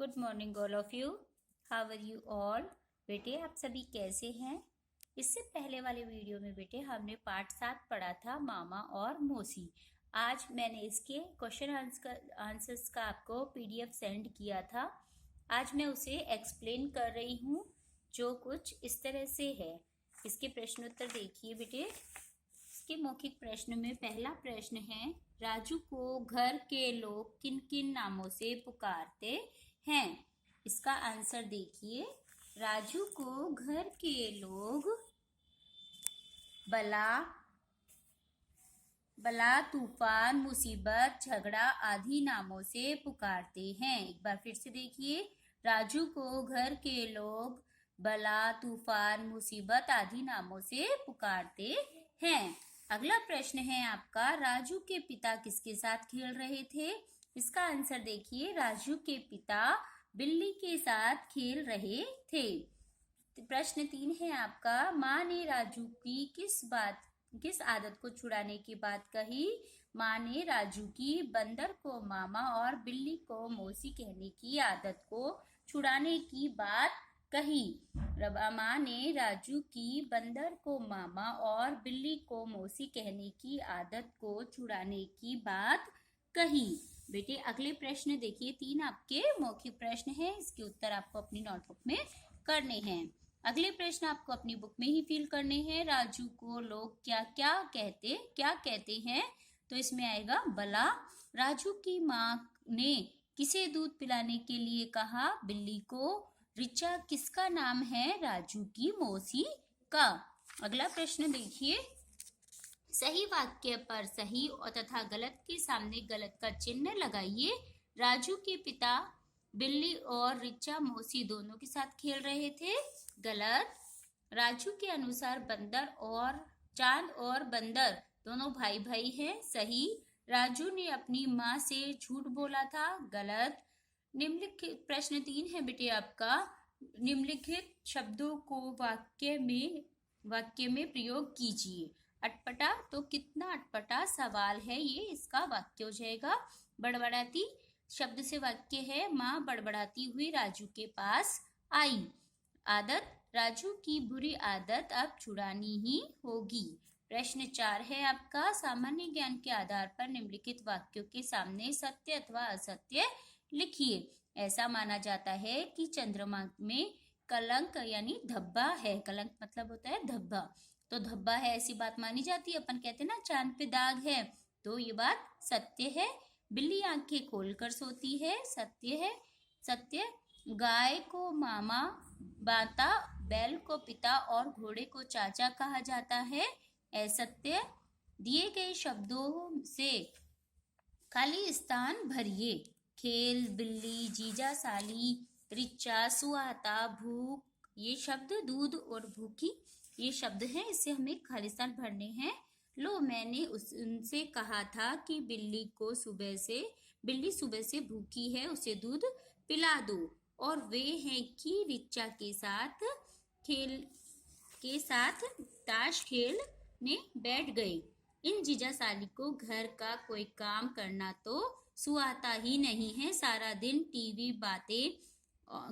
Good morning all of you. How are you all. बेटे आप सभी कैसे हैं। इससे पहले वाले वीडियो में बेटे हमने पार्ट 7 पढ़ा था मामा और मौसी। आज मैंने इसके क्वेश्चन आंसर्स का आपको पीडीएफ सेंड किया था। आज मैं उसे एक्सप्लेन कर रही हूँ, जो कुछ इस तरह से है। इसके प्रश्नोत्तर देखिए बेटे। इसके मौखिक प्रश्न में पहला प्रश्न है, राजू को घर के लोग किन किन नामों से पुकारते हैं। इसका आंसर देखिए। राजू को घर के लोग बला, तूफान, मुसीबत, झगड़ा आदि नामों से पुकारते हैं। एक बार फिर से देखिए। राजू को घर के लोग बला, तूफान, मुसीबत आदि नामों से पुकारते हैं। अगला प्रश्न है आपका, राजू के पिता किसके साथ खेल रहे थे। इसका आंसर देखिए। राजू के पिता बिल्ली के साथ खेल रहे थे। प्रश्न 3 है आपका, माँ ने राजू की किस आदत को छुड़ाने की बात कही। माँ ने राजू की बंदर को मामा और बिल्ली को मौसी कहने की आदत को छुड़ाने की बात कही। माँ ने राजू की बंदर को मामा और बिल्ली को मौसी कहने की आदत को छुड़ाने की बात कही। बेटे अगले प्रश्न देखिए। 3 आपके मौखिक प्रश्न हैं, इसके उत्तर आपको अपनी नोटबुक में करने हैं। अगले प्रश्न आपको अपनी बुक में ही फिल करने हैं। राजू को लोग क्या कहते हैं, तो इसमें आएगा बला। राजू की माँ ने किसे दूध पिलाने के लिए कहा। बिल्ली को। रिचा किसका नाम है। राजू की मौसी का। अगला प्रश्न देखिए। सही वाक्य पर सही और तथा गलत के सामने गलत का चिन्ह लगाइए। राजू के पिता बिल्ली और रिचा मौसी दोनों के साथ खेल रहे थे। गलत। राजू के अनुसार बंदर और चांद और बंदर दोनों भाई भाई हैं। सही। राजू ने अपनी माँ से झूठ बोला था। गलत। निम्नलिखित प्रश्न 3 है बेटे आपका। निम्नलिखित शब्दों को वाक्य में प्रयोग कीजिए। अटपटा, तो कितना अटपटा सवाल है ये, इसका वाक्य हो जाएगा। बड़बड़ाती शब्द से वाक्य है, माँ बड़बड़ाती हुई राजू के पास आई। आदत, राजू की बुरी आदत अब छुड़ानी ही होगी। प्रश्न 4 है आपका, सामान्य ज्ञान के आधार पर निम्नलिखित वाक्यों के सामने सत्य अथवा असत्य लिखिए। ऐसा माना जाता है कि चंद्रमा में कलंक यानी धब्बा है। कलंक मतलब होता है धब्बा, तो धब्बा है ऐसी बात मानी जाती है। अपन कहते हैं ना चांद पे दाग है, तो ये बात सत्य है। बिल्ली आंखें खोलकर सोती है। सत्य है। सत्य। गाय को मामा, माता, बैल को पिता और घोड़े को चाचा कहा जाता है। असत्य। दिए गए शब्दों से खाली स्थान भरिए। खेल, बिल्ली, जीजा साली, रिचा, सुहाता, भूख, ये शब्द, दूध और भूखी ये शब्द हैं, इससे हमें खाली स्थान भरने हैं। लो, मैंने उनसे कहा था कि बिल्ली सुबह से भूखी है, उसे दूध पिला दो। और वे हैं कि रिचा के साथ ताश खेलने बैठ गए। इन जीजा साली को घर का कोई काम करना तो सुहाता ही नहीं है। सारा दिन टीवी, बातें,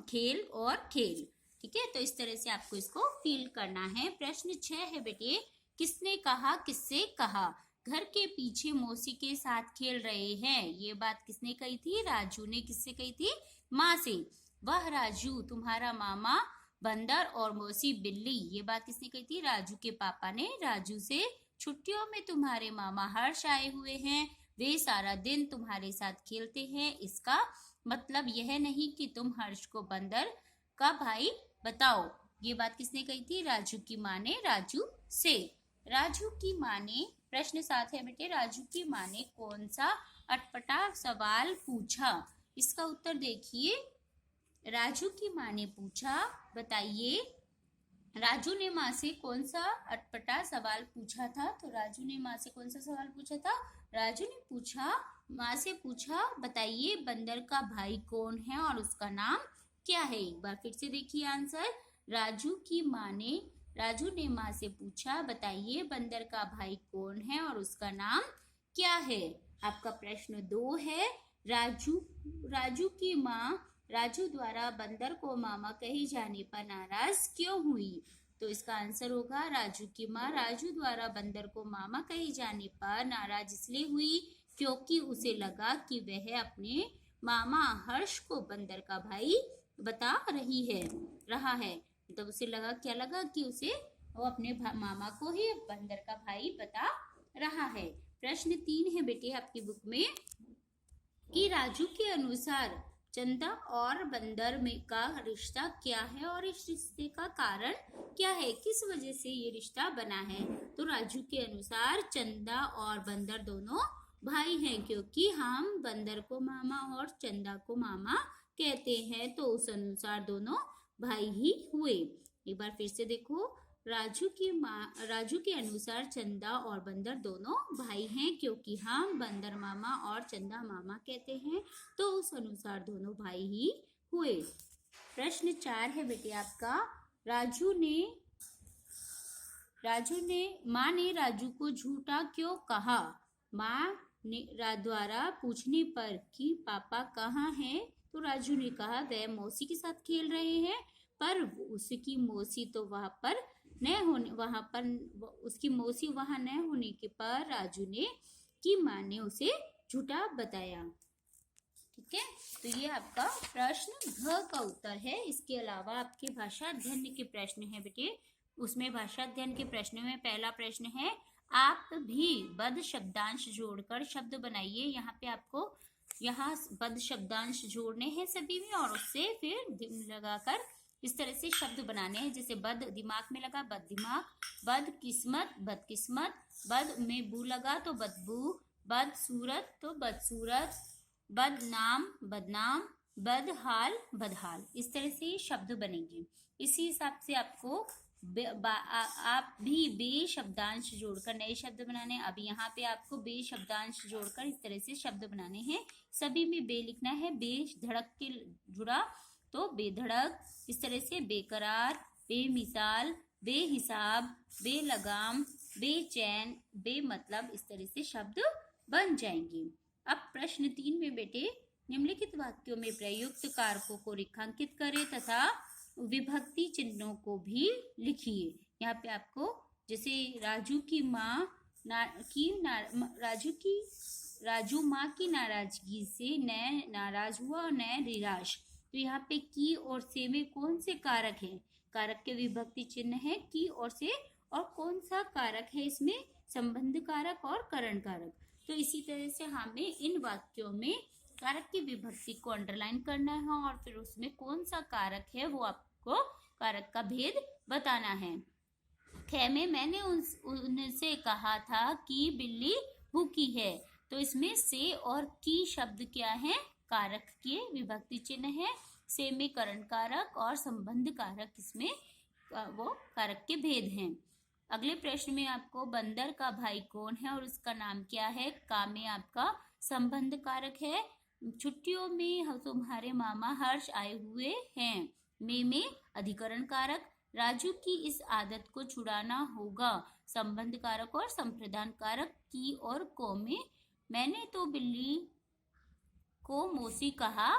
खेल और खेल। ठीक है, तो इस तरह से आपको इसको फील करना है। प्रश्न 6 है बेटे, किसने कहा, किससे कहा। घर के पीछे मौसी के साथ खेल रहे हैं, ये बात किसने कही थी। राजू ने। किससे कही थी। माँ से। वह राजू तुम्हारा मामा बंदर और मौसी बिल्ली, ये बात किसने कही थी। राजू के पापा ने राजू से। छुट्टियों में तुम्हारे मामा हर्ष आए हुए हैं, वे सारा दिन तुम्हारे साथ खेलते हैं। इसका मतलब यह नहीं कि तुम हर्ष को बंदर का भाई बताओ, ये बात किसने कही थी। राजू की माँ ने राजू से। राजू की माँ ने। प्रश्न 7 है बेटे, राजू की माँ ने कौन सा अटपटा सवाल पूछा। इसका उत्तर देखिए। राजू की माँ ने पूछा, बताइए राजू ने माँ से कौन सा अटपटा सवाल पूछा था। तो राजू ने माँ से कौन सा सवाल पूछा था। राजू ने माँ से पूछा, बताइए बंदर का भाई कौन है और उसका नाम क्या है। एक बार फिर से देखिए आंसर। राजू ने माँ से पूछा, बताइए बंदर का भाई कौन है और उसका नाम क्या है। आपका प्रश्न 2 है, राजू की माँ राजू द्वारा बंदर को मामा कहे जाने पर नाराज क्यों हुई? तो इसका आंसर होगा राजू की माँ राजू द्वारा बंदर को मामा कहे जाने पर नाराज इसलिए हुई क्योंकि उसे लगा कि वह अपने मामा हर्ष को बंदर का भाई बता रहा है। तो उसे लगा, क्या लगा कि उसे वो अपने मामा को ही बंदर का भाई बता रहा है। प्रश्न 3 है बेटे आपकी बुक में कि राजू के अनुसार चंदा और बंदर में का रिश्ता क्या है और इस रिश्ते का कारण क्या है, किस वजह से ये रिश्ता बना है। तो राजू के अनुसार चंदा और बंदर दोनों भाई हैं क्योंकि हम बंदर को मामा और चंदा को मामा कहते हैं, तो उस अनुसार दोनों भाई ही हुए। एक बार फिर से देखो, राजू के अनुसार चंदा और बंदर दोनों भाई हैं क्योंकि हम बंदर मामा और चंदा मामा कहते हैं, तो उस अनुसार दोनों भाई ही हुए। प्रश्न 4 है बेटे आपका, माँ ने राजू को झूठा क्यों कहा? माँ ने द्वारा पूछने पर कि पापा कहाँ हैं, तो राजू ने कहा वह मौसी के साथ खेल रहे हैं, पर उसकी मौसी तो उसकी मौसी वहां न होने के पर राजू ने की माँ ने उसे झूठा बताया। ठीक है, तो ये आपका प्रश्न घ का उत्तर है। इसके अलावा आपके भाषा अध्ययन के प्रश्न है बेटे, उसमें भाषा अध्ययन के प्रश्न में पहला प्रश्न है, आप भी बद शब्दांश जोड़कर शब्द बनाइए। यहाँ बद शब्दांश जोड़ने हैं सभी में और उससे फिर लगाकर इस तरह से शब्द बनाने हैं। जैसे बद दिमाग में लगा बद दिमाग, बद किस्मत, बद में बू लगा तो बदबू, बद सूरत तो बदसूरत, बदनाम बदनाम, बदहाल बदहाल, इस तरह से शब्द बनेंगे। इसी हिसाब से आपको आप भी बे शब्दांश जोड़कर नए शब्द बनाने। अब यहाँ पे आपको बे शब्दांश जोड़कर इस तरह से शब्द बनाने हैं। सभी में बे लिखना है, बे धड़क के जुड़ा तो बेधड़क, इस तरह से बेकरार, बेमिसाल, बेहिसाब, बेलगाम, बेचैन, बेमतलब, इस तरह से शब्द बन जाएंगे। अब प्रश्न 3 में बेटे निम्नलिखित वाक्यों में प्रयुक्त कारकों को रेखांकित करें तथा विभक्ति चिन्हों को भी लिखिए। यहाँ पे आपको जैसे राजू माँ की नाराजगी से न नाराज हुआ और न निराश, तो यहाँ पे की और से में कौन से कारक हैं? कारक के विभक्ति चिन्ह है की और से, और कौन सा कारक है इसमें? संबंध कारक और करण कारक। तो इसी तरह से हमें इन वाक्यों में कारक की विभक्ति को अंडरलाइन करना है और फिर उसमें कौन सा कारक है वो आपको कारक का भेद बताना है। ख में मैंने उनसे कहा था कि बिल्ली भूखी है, तो इसमें से और की शब्द क्या है? कारक के विभक्ति चिन्ह है। से में करण कारक और संबंध कारक, इसमें वो कारक के भेद हैं। अगले प्रश्न में आपको बंदर का भाई कौन है और उसका नाम क्या है? का में आपका संबंध कारक है। छुट्टियों में तुम्हारे मामा हर्ष आए हुए हैं, में अधिकरण कारक। राजू की इस आदत को छुड़ाना होगा, संबंध कारक और संप्रदान कारक। की और को में मैंने तो बिल्ली को मौसी कहा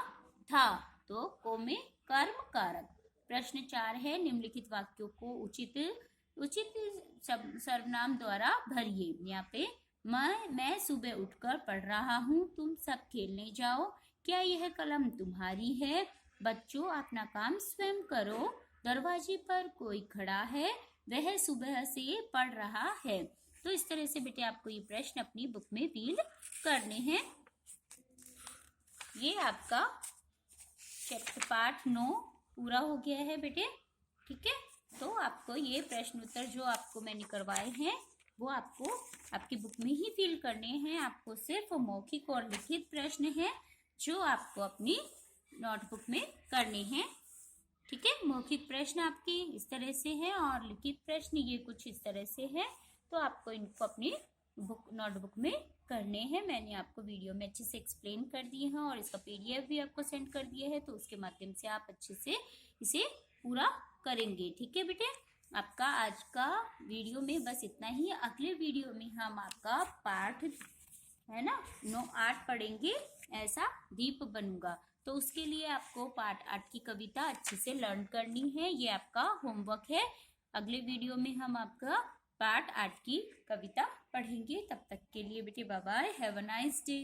था, तो को में कर्म कारक। प्रश्न 4 है, निम्नलिखित वाक्यों को उचित सर्वनाम द्वारा भरिए। यहाँ पे मैं सुबह उठकर पढ़ रहा हूँ, तुम सब खेलने जाओ, क्या यह कलम तुम्हारी है? बच्चों अपना काम स्वयं करो, दरवाजे पर कोई खड़ा है, वह सुबह से पढ़ रहा है। तो इस तरह से बेटे आपको ये प्रश्न अपनी बुक में फिल करने हैं। ये आपका चैप्टर पार्ट 9 पूरा हो गया है बेटे। ठीक है, तो आपको ये प्रश्न उत्तर जो आपको मैंने करवाए हैं वो आपको आपकी बुक में ही फिल करने हैं। आपको सिर्फ मौखिक और लिखित प्रश्न हैं जो आपको अपनी नोटबुक में करने हैं। ठीक है, मौखिक प्रश्न आपकी इस तरह से है और लिखित प्रश्न ये कुछ इस तरह से है, तो आपको इनको अपनी नोटबुक में करने हैं। मैंने आपको वीडियो में अच्छे से एक्सप्लेन कर दिए हैं और इसका PDF भी आपको सेंड कर दिया है, तो उसके माध्यम से आप अच्छे से इसे पूरा करेंगे। ठीक है बेटे, आपका आज का वीडियो में बस इतना ही। अगले वीडियो में हम आपका पाठ है ना 9 8 पढ़ेंगे ऐसा दीप बनूंगा। तो उसके लिए आपको पार्ट 8 की कविता अच्छे से लर्न करनी है, ये आपका होमवर्क है। अगले वीडियो में हम आपका पार्ट 8 की कविता पढ़ेंगे। तब तक के लिए बेटे bye bye, have a nice day.